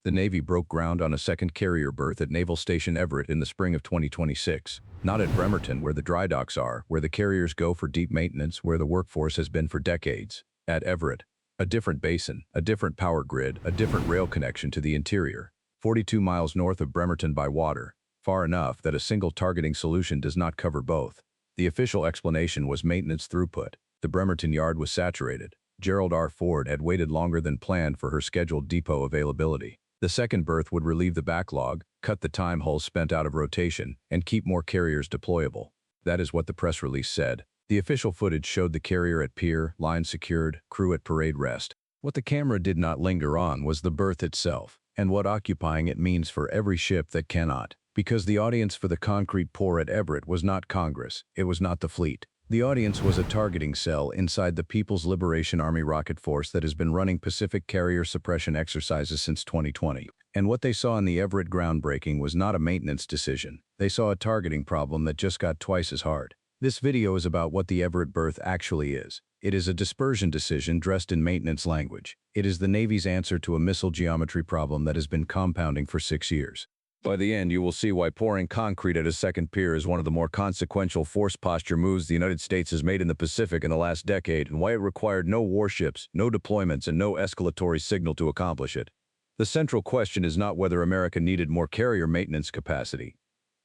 The Navy broke ground on a second carrier berth at Naval Station Everett in the spring of 2026. Not at Bremerton, where the dry docks are, where the carriers go for deep maintenance, where the workforce has been for decades. At Everett, a different basin, a different power grid, a different rail connection to the interior. 42 miles north of Bremerton by water, far enough that a single targeting solution does not cover both. The official explanation was maintenance throughput. The Bremerton yard was saturated. Gerald R. Ford had waited longer than planned for her scheduled depot availability. The second berth would relieve the backlog, cut the time hulls spent out of rotation, and keep more carriers deployable. That is what the press release said. The official footage showed the carrier at pier, line secured, crew at parade rest. What the camera did not linger on was the berth itself, and what occupying it means for every ship that cannot. Because the audience for the concrete pour at Everett was not Congress, it was not the fleet. The audience was a targeting cell inside the People's Liberation Army Rocket Force that has been running Pacific carrier suppression exercises since 2020. And what they saw in the Everett groundbreaking was not a maintenance decision. They saw a targeting problem that just got twice as hard. This video is about what the Everett berth actually is. It is a dispersion decision dressed in maintenance language. It is the Navy's answer to a missile geometry problem that has been compounding for 6 years. By the end, you will see why pouring concrete at a second pier is one of the more consequential force posture moves the United States has made in the Pacific in the last decade, and why it required no warships, no deployments, and no escalatory signal to accomplish it. The central question is not whether America needed more carrier maintenance capacity.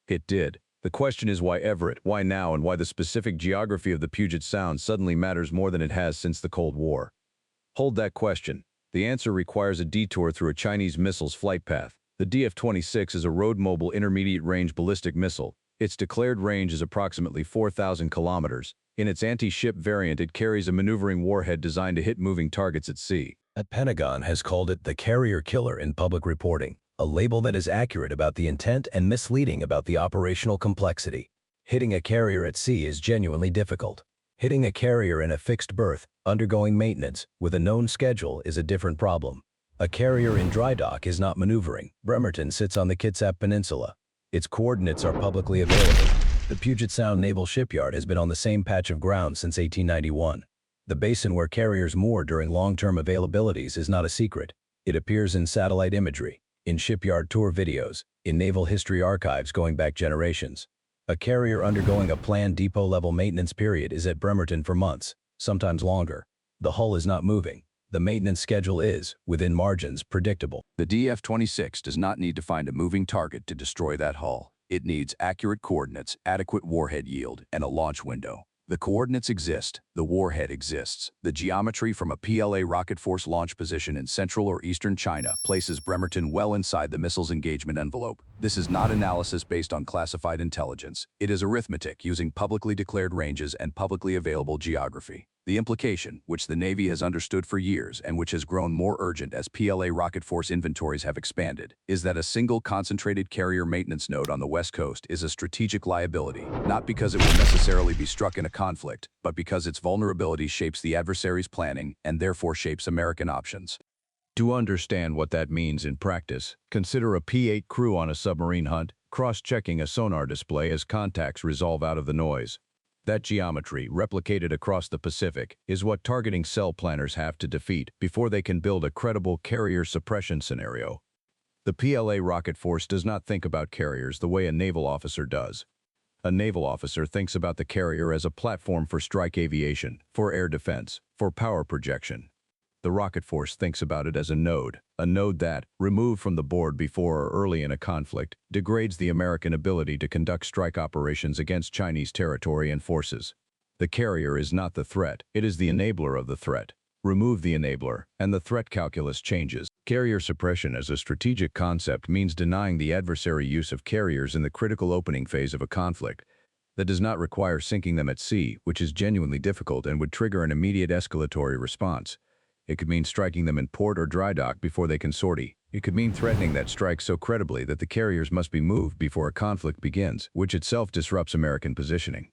It did. The question is why Everett, why now, and why the specific geography of the Puget Sound suddenly matters more than it has since the Cold War. Hold that question. The answer requires a detour through a Chinese missile's flight path. The DF-26 is a road-mobile intermediate-range ballistic missile. Its declared range is approximately 4,000 kilometers. In its anti-ship variant, it carries a maneuvering warhead designed to hit moving targets at sea. The Pentagon has called it the carrier killer in public reporting, a label that is accurate about the intent and misleading about the operational complexity. Hitting a carrier at sea is genuinely difficult. Hitting a carrier in a fixed berth, undergoing maintenance, with a known schedule is a different problem. A carrier in dry dock is not maneuvering. Bremerton sits on the Kitsap Peninsula. Its coordinates are publicly available. The Puget Sound Naval Shipyard has been on the same patch of ground since 1891. The basin where carriers moor during long-term availabilities is not a secret. It appears in satellite imagery, in shipyard tour videos, in naval history archives going back generations. A carrier undergoing a planned depot-level maintenance period is at Bremerton for months, sometimes longer. The hull is not moving. The maintenance schedule is, within margins, predictable. The DF-26 does not need to find a moving target to destroy that hull. It needs accurate coordinates, adequate warhead yield, and a launch window. The coordinates exist, the warhead exists. The geometry from a PLA Rocket Force launch position in central or eastern China places Bremerton well inside the missile's engagement envelope. This is not analysis based on classified intelligence. It is arithmetic using publicly declared ranges and publicly available geography. The implication, which the Navy has understood for years and which has grown more urgent as PLA Rocket Force inventories have expanded, is that a single concentrated carrier maintenance node on the West Coast is a strategic liability, not because it will necessarily be struck in a conflict, but because its vulnerability shapes the adversary's planning and therefore shapes American options. To understand what that means in practice, consider a P-8 crew on a submarine hunt, cross-checking a sonar display as contacts resolve out of the noise. That geometry, replicated across the Pacific, is what targeting cell planners have to defeat before they can build a credible carrier suppression scenario. The PLA Rocket Force does not think about carriers the way a naval officer does. A naval officer thinks about the carrier as a platform for strike aviation, for air defense, for power projection. The Rocket Force thinks about it as a node that, removed from the board before or early in a conflict, degrades the American ability to conduct strike operations against Chinese territory and forces. The carrier is not the threat, it is the enabler of the threat. Remove the enabler, and the threat calculus changes. Carrier suppression as a strategic concept means denying the adversary use of carriers in the critical opening phase of a conflict. That does not require sinking them at sea, which is genuinely difficult and would trigger an immediate escalatory response. It could mean striking them in port or dry dock before they can sortie. It could mean threatening that strike so credibly that the carriers must be moved before a conflict begins, which itself disrupts American positioning.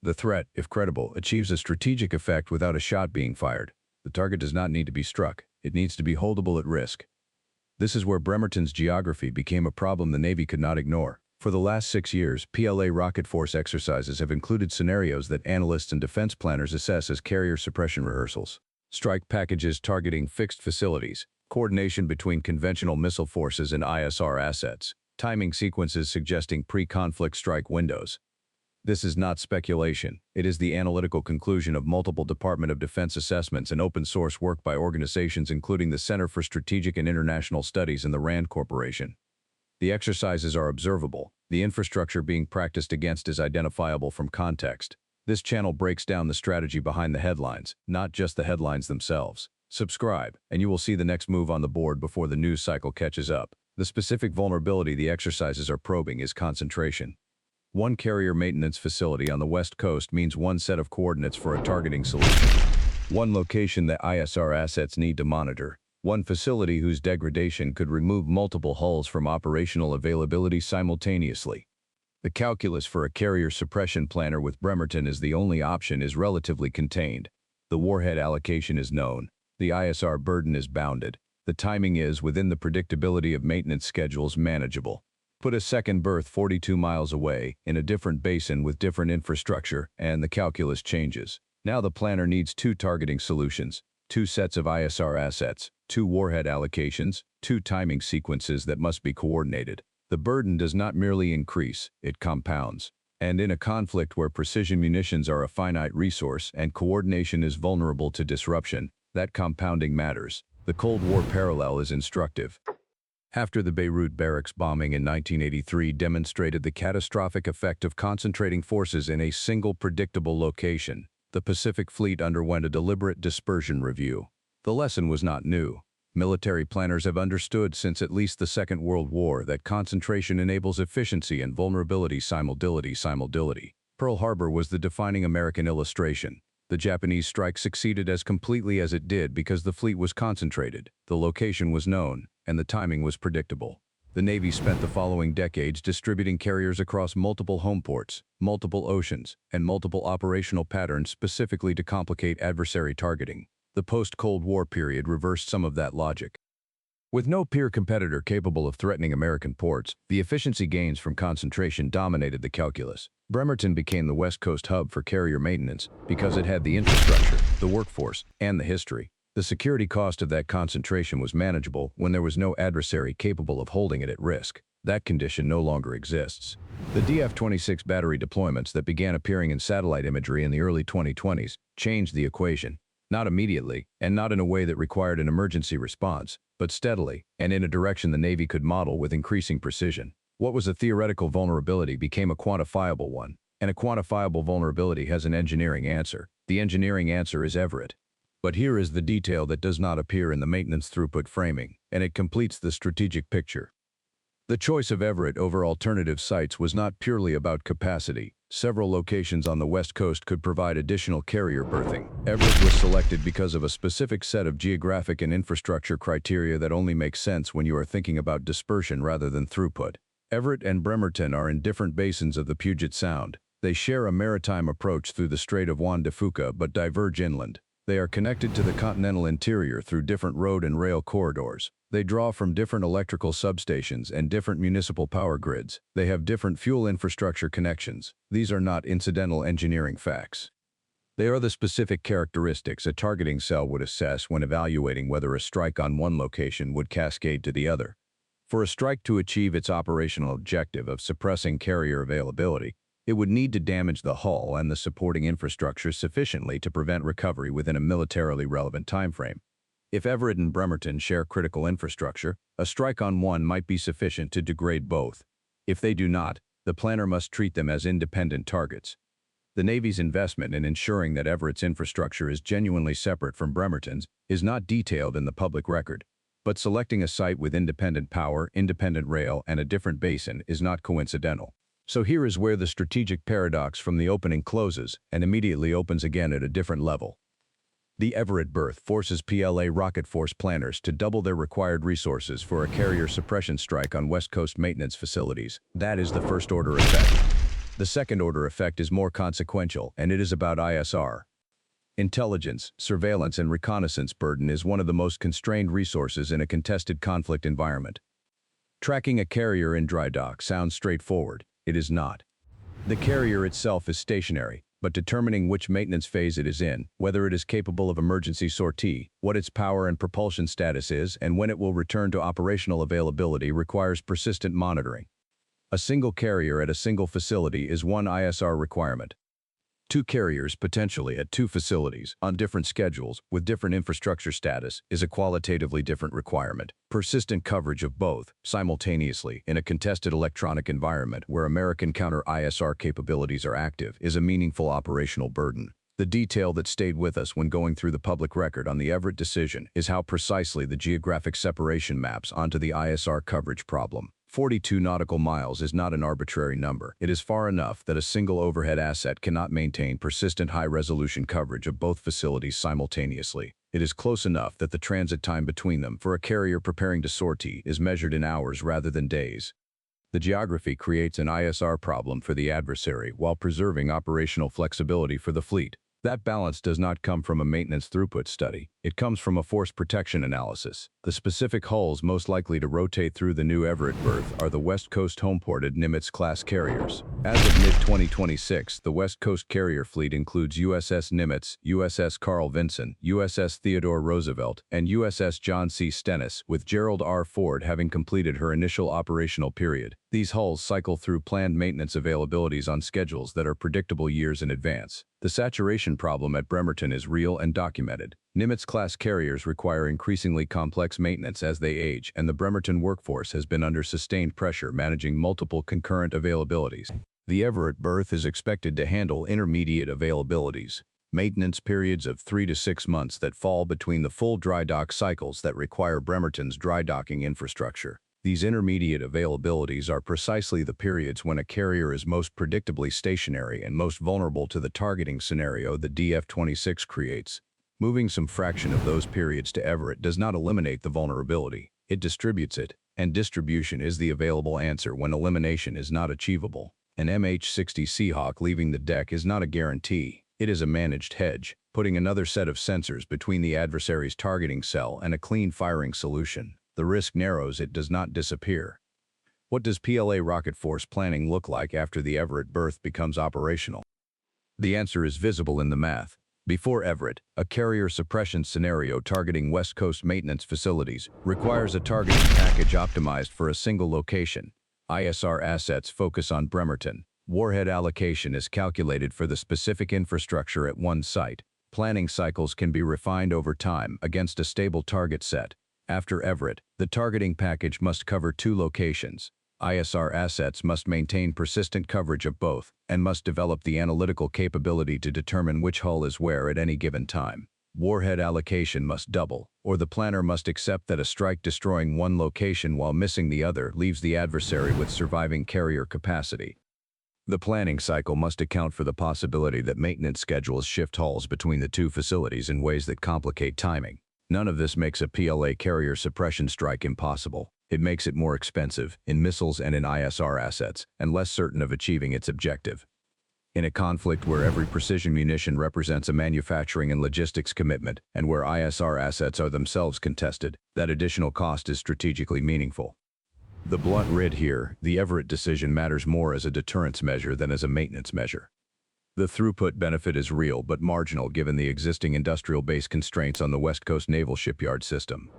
The threat, if credible, achieves a strategic effect without a shot being fired. The target does not need to be struck. It needs to be holdable at risk. This is where Bremerton's geography became a problem the Navy could not ignore. For the last 6 years, PLA Rocket Force exercises have included scenarios that analysts and defense planners assess as carrier suppression rehearsals. Strike packages targeting fixed facilities, Coordination between conventional missile forces and ISR assets. Timing sequences suggesting pre-conflict strike windows. This is not speculation. It is the analytical conclusion of multiple Department of Defense assessments and open-source work by organizations including the Center for Strategic and International Studies and the RAND Corporation. The exercises are observable. The infrastructure being practiced against is identifiable from context. This channel breaks down the strategy behind the headlines, not just the headlines themselves. Subscribe, and you will see the next move on the board before the news cycle catches up. The specific vulnerability the exercises are probing is concentration. One carrier maintenance facility on the West Coast means one set of coordinates for a targeting solution. One location that ISR assets need to monitor. One facility whose degradation could remove multiple hulls from operational availability simultaneously. The calculus for a carrier suppression planner with Bremerton as the only option is relatively contained. The warhead allocation is known. The ISR burden is bounded. The timing is, within the predictability of maintenance schedules, manageable. Put a second berth 42 miles away, in a different basin with different infrastructure, and the calculus changes. Now the planner needs two targeting solutions, two sets of ISR assets, two warhead allocations, two timing sequences that must be coordinated. The burden does not merely increase, it compounds. And in a conflict where precision munitions are a finite resource and coordination is vulnerable to disruption, that compounding matters. The Cold War parallel is instructive. After the Beirut barracks bombing in 1983 demonstrated the catastrophic effect of concentrating forces in a single predictable location, the Pacific Fleet underwent a deliberate dispersion review. The lesson was not new. Military planners have understood since at least the Second World War that concentration enables efficiency and vulnerability simultaneously. Pearl Harbor was the defining American illustration. The Japanese strike succeeded as completely as it did because the fleet was concentrated, the location was known, and the timing was predictable. The Navy spent the following decades distributing carriers across multiple home ports, multiple oceans, and multiple operational patterns specifically to complicate adversary targeting. The post-Cold War period reversed some of that logic. With no peer competitor capable of threatening American ports, the efficiency gains from concentration dominated the calculus. Bremerton became the West Coast hub for carrier maintenance because it had the infrastructure, the workforce, and the history. The security cost of that concentration was manageable when there was no adversary capable of holding it at risk. That condition no longer exists. The DF-26 battery deployments that began appearing in satellite imagery in the early 2020s changed the equation. Not immediately, and not in a way that required an emergency response, but steadily, and in a direction the Navy could model with increasing precision. What was a theoretical vulnerability became a quantifiable one, and a quantifiable vulnerability has an engineering answer. The engineering answer is Everett. But here is the detail that does not appear in the maintenance throughput framing, and it completes the strategic picture. The choice of Everett over alternative sites was not purely about capacity. Several locations on the West Coast could provide additional carrier berthing. Everett was selected because of a specific set of geographic and infrastructure criteria that only make sense when you are thinking about dispersion rather than throughput. Everett and Bremerton are in different basins of the Puget Sound. They share a maritime approach through the Strait of Juan de Fuca but diverge inland. They are connected to the continental interior through different road and rail corridors. They draw from different electrical substations and different municipal power grids. They have different fuel infrastructure connections. These are not incidental engineering facts. They are the specific characteristics a targeting cell would assess when evaluating whether a strike on one location would cascade to the other. For a strike to achieve its operational objective of suppressing carrier availability, it would need to damage the hull and the supporting infrastructure sufficiently to prevent recovery within a militarily relevant timeframe. If Everett and Bremerton share critical infrastructure, a strike on one might be sufficient to degrade both. If they do not, the planner must treat them as independent targets. The Navy's investment in ensuring that Everett's infrastructure is genuinely separate from Bremerton's is not detailed in the public record. But selecting a site with independent power, independent rail, and a different basin is not coincidental. So here is where the strategic paradox from the opening closes and immediately opens again at a different level. The Everett berth forces PLA Rocket Force planners to double their required resources for a carrier suppression strike on West Coast maintenance facilities. That is the first-order effect. The second-order effect is more consequential, and it is about ISR. Intelligence, surveillance, and reconnaissance burden is one of the most constrained resources in a contested conflict environment. Tracking a carrier in dry dock sounds straightforward. It is not. The carrier itself is stationary. but determining which maintenance phase it is in, whether it is capable of emergency sortie, what its power and propulsion status is, and when it will return to operational availability requires persistent monitoring. A single carrier at a single facility is one ISR requirement. Two carriers, potentially at two facilities, on different schedules, with different infrastructure status, is a qualitatively different requirement. Persistent coverage of both, simultaneously, in a contested electronic environment where American counter-ISR capabilities are active, is a meaningful operational burden. The detail that stayed with us when going through the public record on the Everett decision is how precisely the geographic separation maps onto the ISR coverage problem. 42 nautical miles is not an arbitrary number. It is far enough that a single overhead asset cannot maintain persistent high-resolution coverage of both facilities simultaneously. It is close enough that the transit time between them for a carrier preparing to sortie is measured in hours rather than days. The geography creates an ISR problem for the adversary while preserving operational flexibility for the fleet. That balance does not come from a maintenance throughput study. It comes from a force protection analysis. The specific hulls most likely to rotate through the new Everett berth are the West Coast home-ported Nimitz-class carriers. As of mid-2026, the West Coast carrier fleet includes USS Nimitz, USS Carl Vinson, USS Theodore Roosevelt, and USS John C. Stennis, with Gerald R. Ford having completed her initial operational period. These hulls cycle through planned maintenance availabilities on schedules that are predictable years in advance. The saturation problem at Bremerton is real and documented. Nimitz-class carriers require increasingly complex maintenance as they age, and the Bremerton workforce has been under sustained pressure managing multiple concurrent availabilities. The Everett berth is expected to handle intermediate availabilities, maintenance periods of 3 to 6 months that fall between the full dry dock cycles that require Bremerton's dry docking infrastructure. These intermediate availabilities are precisely the periods when a carrier is most predictably stationary and most vulnerable to the targeting scenario the DF-26 creates. Moving some fraction of those periods to Everett does not eliminate the vulnerability. It distributes it, and distribution is the available answer when elimination is not achievable. An MH-60 Seahawk leaving the deck is not a guarantee. It is a managed hedge, putting another set of sensors between the adversary's targeting cell and a clean firing solution. The risk narrows, it does not disappear. What does PLA Rocket Force planning look like after the Everett berth becomes operational? The answer is visible in the math. Before Everett, a carrier suppression scenario targeting West Coast maintenance facilities requires a targeting package optimized for a single location. ISR assets focus on Bremerton. Warhead allocation is calculated for the specific infrastructure at one site. Planning cycles can be refined over time against a stable target set. After Everett, the targeting package must cover two locations. ISR assets must maintain persistent coverage of both, and must develop the analytical capability to determine which hull is where at any given time. Warhead allocation must double, or the planner must accept that a strike destroying one location while missing the other leaves the adversary with surviving carrier capacity. The planning cycle must account for the possibility that maintenance schedules shift hulls between the two facilities in ways that complicate timing. None of this makes a PLA carrier suppression strike impossible. It makes it more expensive, in missiles and in ISR assets, and less certain of achieving its objective. In a conflict where every precision munition represents a manufacturing and logistics commitment, and where ISR assets are themselves contested, that additional cost is strategically meaningful. The blunt writ here, the Everett decision matters more as a deterrence measure than as a maintenance measure. The throughput benefit is real but marginal given the existing industrial base constraints on the West Coast Naval Shipyard system.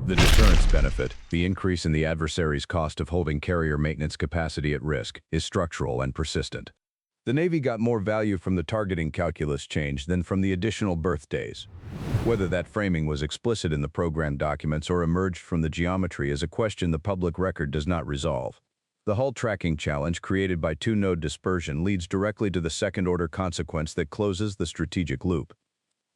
The deterrence benefit, the increase in the adversary's cost of holding carrier maintenance capacity at risk, is structural and persistent. The Navy got more value from the targeting calculus change than from the additional berth days. Whether that framing was explicit in the program documents or emerged from the geometry is a question the public record does not resolve. The hull tracking challenge created by two-node dispersion leads directly to the second-order consequence that closes the strategic loop.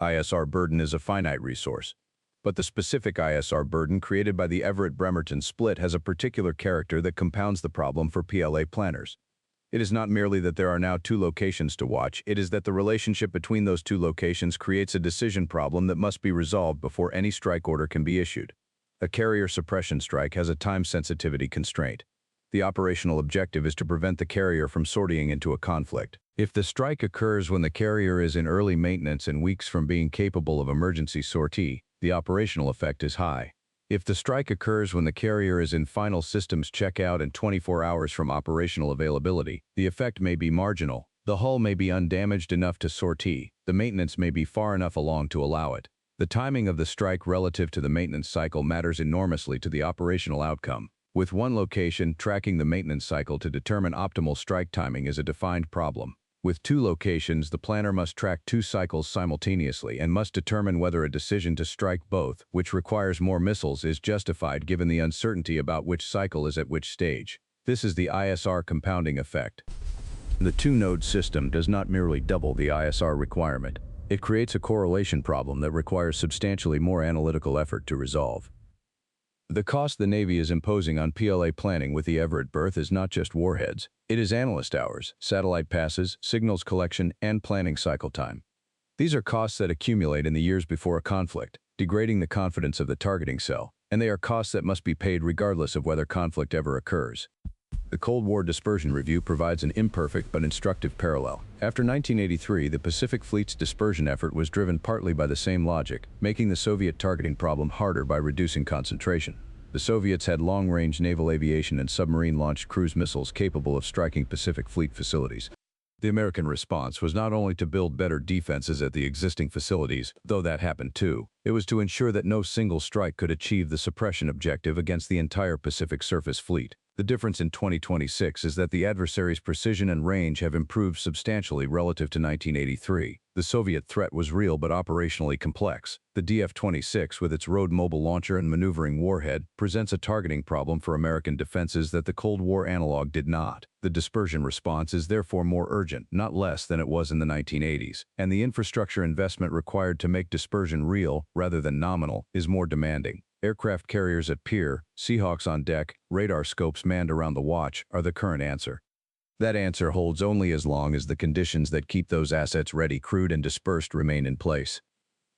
ISR burden is a finite resource, but the specific ISR burden created by the Everett-Bremerton split has a particular character that compounds the problem for PLA planners. It is not merely that there are now two locations to watch, it is that the relationship between those two locations creates a decision problem that must be resolved before any strike order can be issued. A carrier suppression strike has a time sensitivity constraint. The operational objective is to prevent the carrier from sortying into a conflict. If the strike occurs when the carrier is in early maintenance and weeks from being capable of emergency sortie, the operational effect is high. If the strike occurs when the carrier is in final systems checkout and 24 hours from operational availability, the effect may be marginal. The hull may be undamaged enough to sortie, the maintenance may be far enough along to allow it. The timing of the strike relative to the maintenance cycle matters enormously to the operational outcome. With one location, tracking the maintenance cycle to determine optimal strike timing is a defined problem. With two locations, the planner must track two cycles simultaneously and must determine whether a decision to strike both, which requires more missiles, is justified given the uncertainty about which cycle is at which stage. This is the ISR compounding effect. The two-node system does not merely double the ISR requirement. It creates a correlation problem that requires substantially more analytical effort to resolve. The cost the Navy is imposing on PLA planning with the Everett berth is not just warheads. It is analyst hours, satellite passes, signals collection, and planning cycle time. These are costs that accumulate in the years before a conflict, degrading the confidence of the targeting cell, and they are costs that must be paid regardless of whether conflict ever occurs. The Cold War Dispersion Review provides an imperfect but instructive parallel. After 1983, the Pacific Fleet's dispersion effort was driven partly by the same logic, making the Soviet targeting problem harder by reducing concentration. The Soviets had long-range naval aviation and submarine-launched cruise missiles capable of striking Pacific Fleet facilities. The American response was not only to build better defenses at the existing facilities, though that happened too. It was to ensure that no single strike could achieve the suppression objective against the entire Pacific Surface Fleet. The difference in 2026 is that the adversary's precision and range have improved substantially relative to 1983. The Soviet threat was real but operationally complex. The DF-26, with its road-mobile launcher and maneuvering warhead, presents a targeting problem for American defenses that the Cold War analog did not. The dispersion response is therefore more urgent, not less than it was in the 1980s, and the infrastructure investment required to make dispersion real, rather than nominal, is more demanding. Aircraft carriers at pier, Seahawks on deck, radar scopes manned around the watch are the current answer. That answer holds only as long as the conditions that keep those assets ready, crewed, and dispersed remain in place.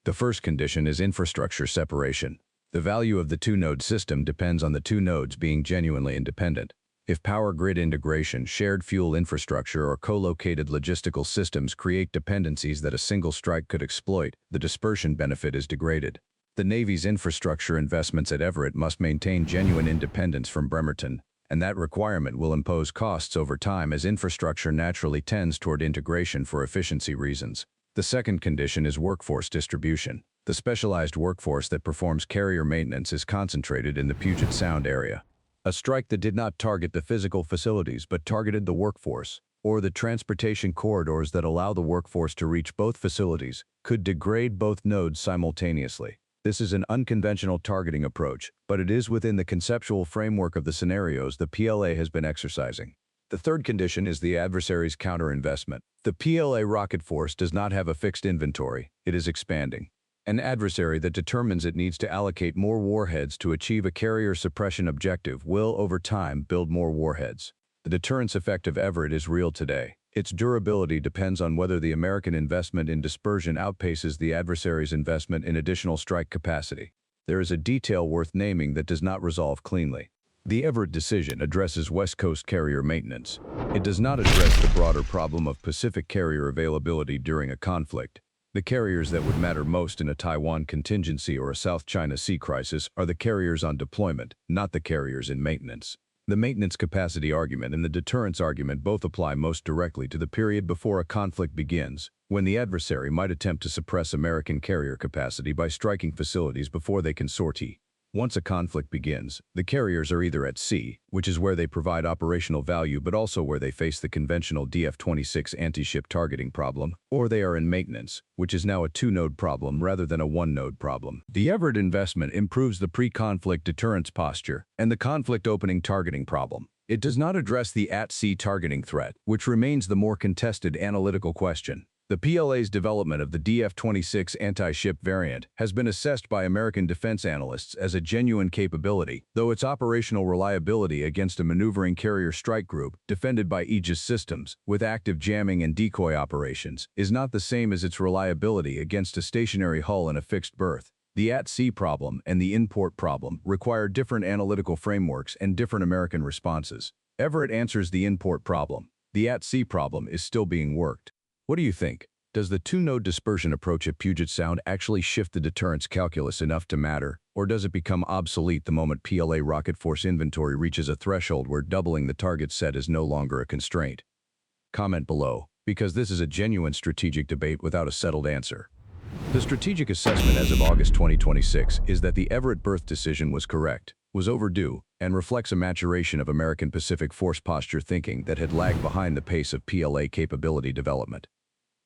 The first condition is infrastructure separation. The value of the two-node system depends on the two nodes being genuinely independent. If power grid integration, shared fuel infrastructure, or co-located logistical systems create dependencies that a single strike could exploit, the dispersion benefit is degraded. The Navy's infrastructure investments at Everett must maintain genuine independence from Bremerton, and that requirement will impose costs over time as infrastructure naturally tends toward integration for efficiency reasons. The second condition is workforce distribution. The specialized workforce that performs carrier maintenance is concentrated in the Puget Sound area. A strike that did not target the physical facilities but targeted the workforce, or the transportation corridors that allow the workforce to reach both facilities, could degrade both nodes simultaneously. This is an unconventional targeting approach, but it is within the conceptual framework of the scenarios the PLA has been exercising. The third condition is the adversary's counter-investment. The PLA Rocket Force does not have a fixed inventory, it is expanding. An adversary that determines it needs to allocate more warheads to achieve a carrier suppression objective will, over time, build more warheads. The deterrence effect of Everett is real today. Its durability depends on whether the American investment in dispersion outpaces the adversary's investment in additional strike capacity. There is a detail worth naming that does not resolve cleanly. The Everett decision addresses West Coast carrier maintenance. It does not address the broader problem of Pacific carrier availability during a conflict. The carriers that would matter most in a Taiwan contingency or a South China Sea crisis are the carriers on deployment, not the carriers in maintenance. The maintenance capacity argument and the deterrence argument both apply most directly to the period before a conflict begins, when the adversary might attempt to suppress American carrier capacity by striking facilities before they can sortie. Once a conflict begins, the carriers are either at sea, which is where they provide operational value but also where they face the conventional DF-26 anti-ship targeting problem, or they are in maintenance, which is now a two-node problem rather than a one-node problem. The Everett investment improves the pre-conflict deterrence posture and the conflict opening targeting problem. It does not address the at-sea targeting threat, which remains the more contested analytical question. The PLA's development of the DF-26 anti-ship variant has been assessed by American defense analysts as a genuine capability, though its operational reliability against a maneuvering carrier strike group, defended by Aegis systems, with active jamming and decoy operations, is not the same as its reliability against a stationary hull and a fixed berth. The at-sea problem and the in-port problem require different analytical frameworks and different American responses. Everett answers the in-port problem. The at-sea problem is still being worked. What do you think? Does the two-node dispersion approach at Puget Sound actually shift the deterrence calculus enough to matter, or does it become obsolete the moment PLA Rocket Force inventory reaches a threshold where doubling the target set is no longer a constraint? Comment below. because this is a genuine strategic debate without a settled answer. The strategic assessment as of August 2026 is that the Everett berth decision was correct, was overdue, and reflects a maturation of American Pacific force posture thinking that had lagged behind the pace of PLA capability development.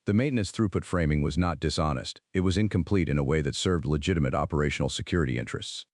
The maintenance throughput framing was not dishonest, it was incomplete in a way that served legitimate operational security interests.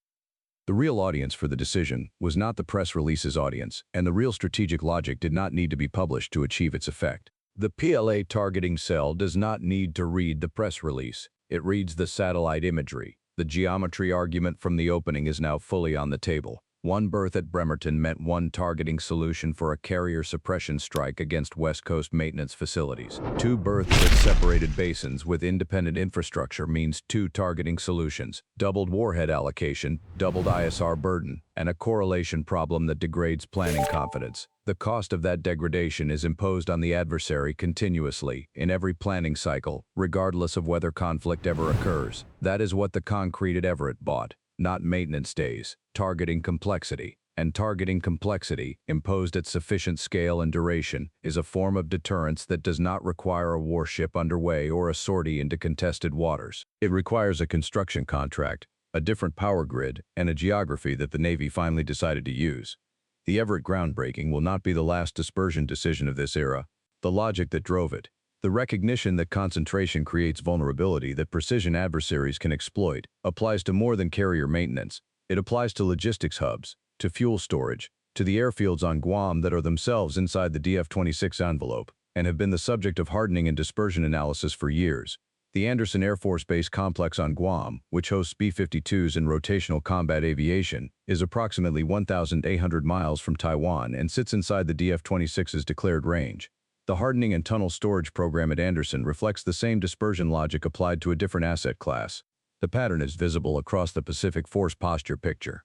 The real audience for the decision was not the press release's audience, and the real strategic logic did not need to be published to achieve its effect. The PLA targeting cell does not need to read the press release. It reads the satellite imagery. The geometry argument from the opening is now fully on the table. One berth at Bremerton meant one targeting solution for a carrier suppression strike against West Coast maintenance facilities. Two berths at separated basins with independent infrastructure means two targeting solutions, doubled warhead allocation, doubled ISR burden, and a correlation problem that degrades planning confidence. The cost of that degradation is imposed on the adversary continuously, in every planning cycle, regardless of whether conflict ever occurs. That is what the concrete at Everett bought. Not maintenance days, targeting complexity. And targeting complexity, imposed at sufficient scale and duration, is a form of deterrence that does not require a warship underway or a sortie into contested waters. It requires a construction contract, a different power grid, and a geography that the Navy finally decided to use. The Everett groundbreaking will not be the last dispersion decision of this era. The logic that drove it, the recognition that concentration creates vulnerability that precision adversaries can exploit, applies to more than carrier maintenance. It applies to logistics hubs, to fuel storage, to the airfields on Guam that are themselves inside the DF-26 envelope, and have been the subject of hardening and dispersion analysis for years. The Andersen Air Force Base complex on Guam, which hosts B-52s and rotational combat aviation, is approximately 1,800 miles from Taiwan and sits inside the DF-26's declared range. The hardening and tunnel storage program at Andersen reflects the same dispersion logic applied to a different asset class. The pattern is visible across the Pacific force posture picture.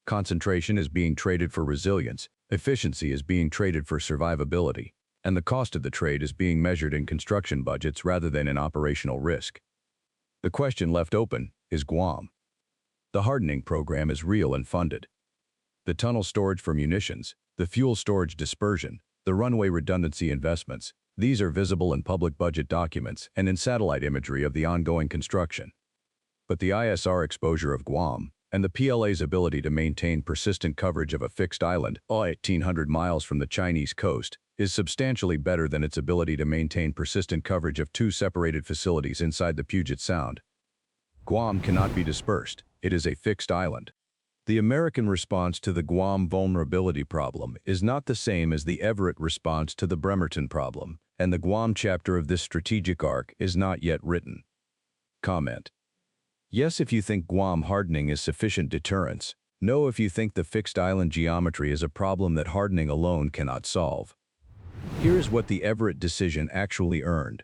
Concentration is being traded for resilience, efficiency is being traded for survivability, and the cost of the trade is being measured in construction budgets rather than in operational risk. The question left open is Guam. The hardening program is real and funded. The tunnel storage for munitions, the fuel storage dispersion, the runway redundancy investments, these are visible in public budget documents and in satellite imagery of the ongoing construction. But the ISR exposure of Guam, and the PLA's ability to maintain persistent coverage of a fixed island, 1,800 miles from the Chinese coast, is substantially better than its ability to maintain persistent coverage of two separated facilities inside the Puget Sound. Guam cannot be dispersed. It is a fixed island. The American response to the Guam vulnerability problem is not the same as the Everett response to the Bremerton problem, and the Guam chapter of this strategic arc is not yet written. Comment. Yes, if you think Guam hardening is sufficient deterrence. No, if you think the fixed island geometry is a problem that hardening alone cannot solve. Here is what the Everett decision actually earned.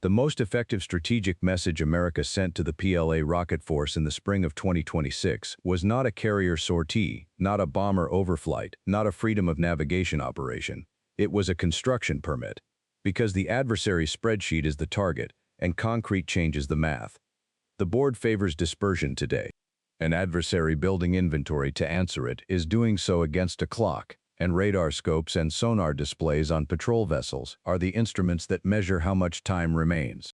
The most effective strategic message America sent to the PLA Rocket Force in the spring of 2026 was not a carrier sortie, not a bomber overflight, not a freedom of navigation operation. It was a construction permit. Because the adversary's spreadsheet is the target, and concrete changes the math. The board favors dispersion today. An adversary building inventory to answer it is doing so against a clock, and radar scopes and sonar displays on patrol vessels are the instruments that measure how much time remains.